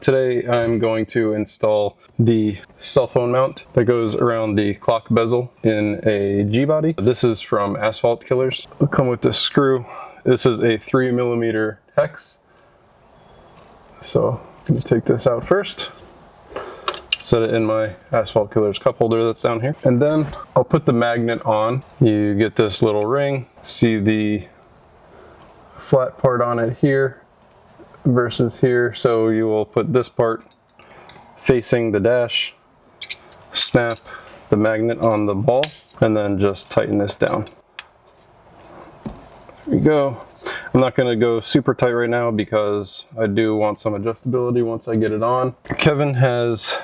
Today I'm going to install the cell phone mount that goes around the clock bezel in a G-body. This is from Asphalt Killerz. It'll come with this screw. This is a 3mm hex. So I'm going to take this out first. Set it in my Asphalt Killerz cup holder that's down here. And then I'll put the magnet on. You get this little ring. See the flat part on it here versus here. So you will put this part facing the dash, snap the magnet on the ball, and then just tighten this down. There we go. I'm not going to go super tight right now because I do want some adjustability once I get it on. Kevin has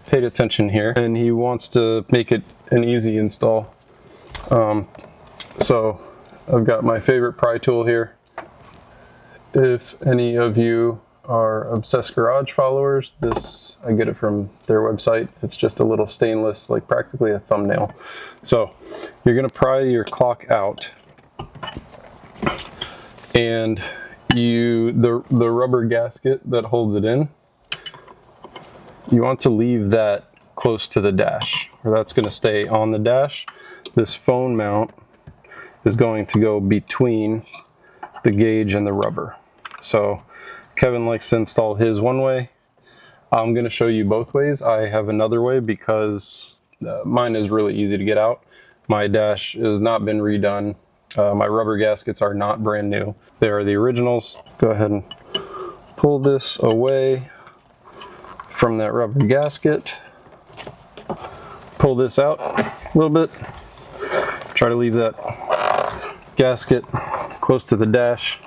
paid attention here and he wants to make it an easy install. So I've got my favorite pry tool here. If any of you are Obsessed Garage followers, I get it from their website. It's just a little stainless, like practically a thumbnail. So you're going to pry your clock out, and the rubber gasket that holds it in, you want to leave that close to the dash, or that's going to stay on the dash. This phone mount is going to go between the gauge and the rubber. So Kevin likes to install his one way. I'm going to show you both ways. I have another way because mine is really easy to get out. My dash has not been redone. My rubber gaskets are not brand new. They are the originals. Go ahead and pull this away from that rubber gasket. Pull this out a little bit. Try to leave that gasket close to the dash.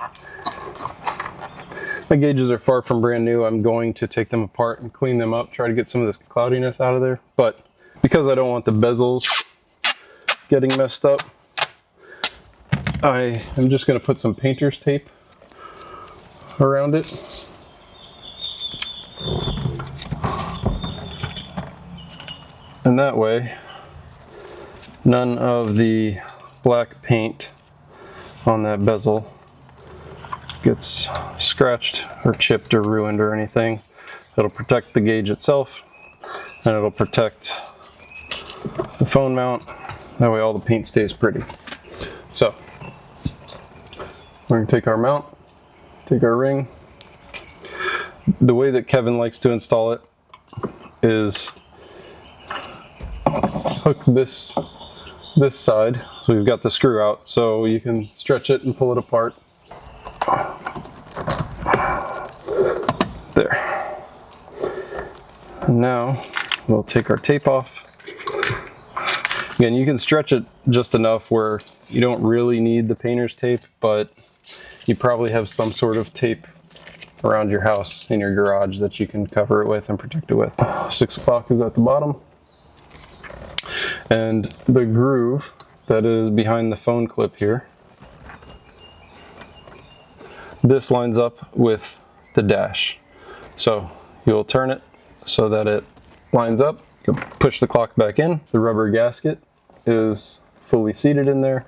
My gauges are far from brand new. I'm going to take them apart and clean them up, try to get some of this cloudiness out of there. But because I don't want the bezels getting messed up, I am just going to put some painter's tape around it. And that way, none of the black paint on that bezel gets scratched or chipped or ruined or anything. It'll protect the gauge itself, and it'll protect the phone mount. That way all the paint stays pretty. So we're going to take our mount, take our ring. The way that Kevin likes to install it is hook this side, so we've got the screw out, so you can stretch it and pull it apart. There. And now we'll take our tape off. Again, you can stretch it just enough where you don't really need the painter's tape, but you probably have some sort of tape around your house in your garage that you can cover it with and protect it with. 6 o'clock is at the bottom. And the groove that is behind the phone clip here, this lines up with the dash. So you'll turn it so that it lines up. You'll push the clock back in. The rubber gasket is fully seated in there.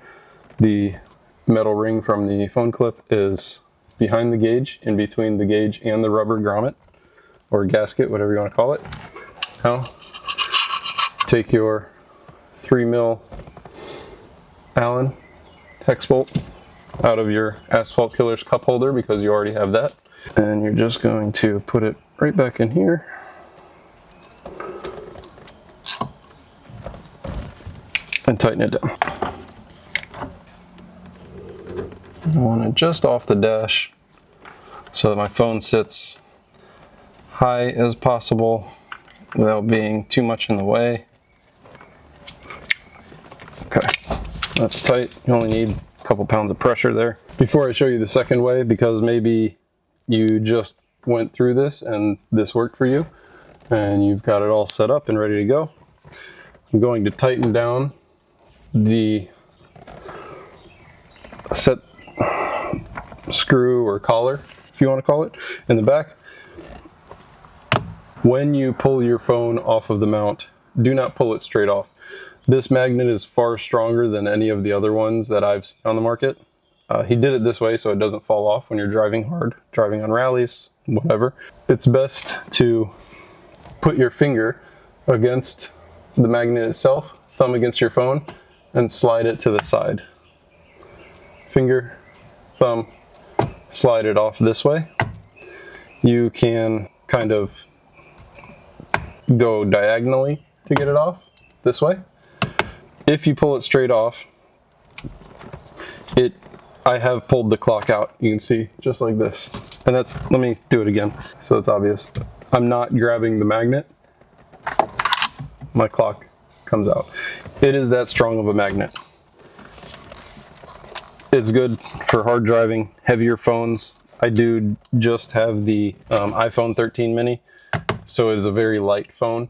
The metal ring from the phone clip is behind the gauge, in between the gauge and the rubber grommet, or gasket, whatever you want to call it. Now, take your 3mm Allen hex bolt out of your Asphalt Killerz cup holder because you already have that. And you're just going to put it right back in here. And tighten it down. I want it just off the dash so that my phone sits high as possible without being too much in the way. Okay, that's tight. You only need a couple pounds of pressure there. Before I show you the second way, because maybe you just went through this and this worked for you and you've got it all set up and ready to go, I'm going to tighten down the set screw or collar, if you want to call it, in the back. When you pull your phone off of the mount, do not pull it straight off. This magnet is far stronger than any of the other ones that I've seen on the market. He did it this way so it doesn't fall off when you're driving hard, driving on rallies, whatever. It's best to put your finger against the magnet itself, thumb against your phone, and slide it to the side. Finger, thumb, slide it off this way. You can kind of go diagonally to get it off this way. If you pull it straight off, I have pulled the clock out. You can see just like this. And that's, let me do it again so it's obvious. I'm not grabbing the magnet. My clock comes out. It is that strong of a magnet. It's good for hard driving, heavier phones. I do just have the iPhone 13 mini, so it is a very light phone.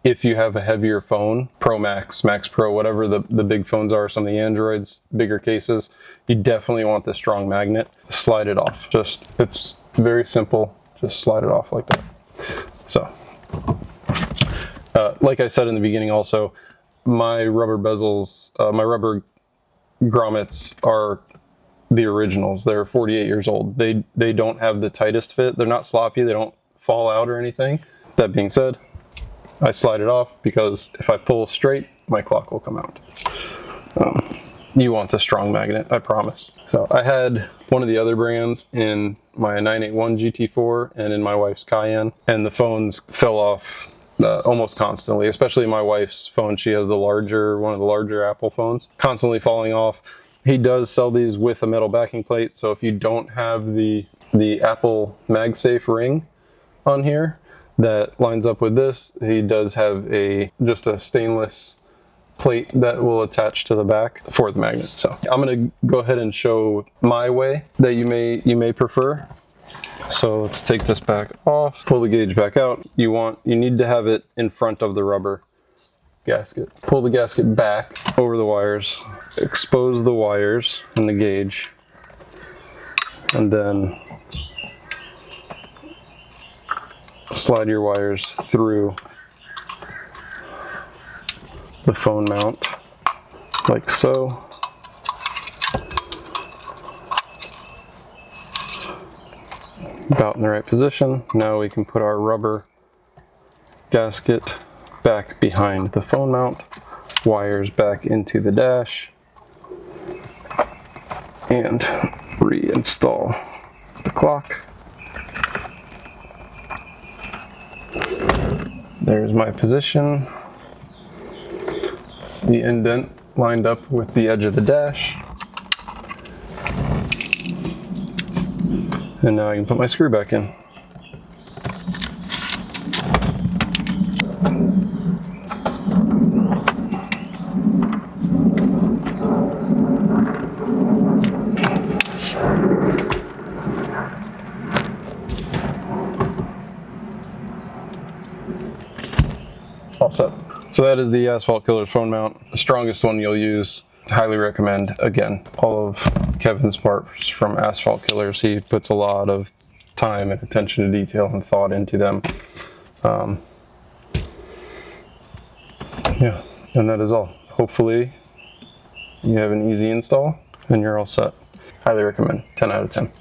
If you have a heavier phone, Pro Max, Max Pro, whatever the big phones are, some of the Androids, bigger cases, you definitely want the strong magnet. Slide it off. It's very simple. Just slide it off like that. So, like I said in the beginning also, my rubber bezels, my rubber grommets are the originals. They're 48 years old. They don't have the tightest fit. They're not sloppy. They don't fall out or anything. That being said, I slide it off because if I pull straight, my clock will come out. You want a strong magnet, I promise. So I had one of the other brands in my 981 GT4 and in my wife's Cayenne, and the phones fell off almost constantly, especially my wife's phone. She has one of the larger Apple phones, constantly falling off. He does sell these with a metal backing plate, so if you don't have the Apple MagSafe ring on here that lines up with this, he does have just a stainless plate that will attach to the back for the magnet. So I'm gonna go ahead and show my way that you may prefer. So let's take this back off, pull the gauge back out. You need to have it in front of the rubber gasket. Pull the gasket back over the wires, expose the wires and the gauge, and then slide your wires through the phone mount like so. About in the right position. Now we can put our rubber gasket back behind the phone mount, wires back into the dash, and reinstall the clock. There's my position. The indent lined up with the edge of the dash. And now I can put my screw back in. All set. So that is the Asphalt Killerz phone mount, the strongest one you'll use. Highly recommend. Again, all of Kevin's parts from Asphalt Killerz. He puts a lot of time and attention to detail and thought into them. Yeah, and that is all. Hopefully you have an easy install and you're all set. Highly recommend. 10 out of 10.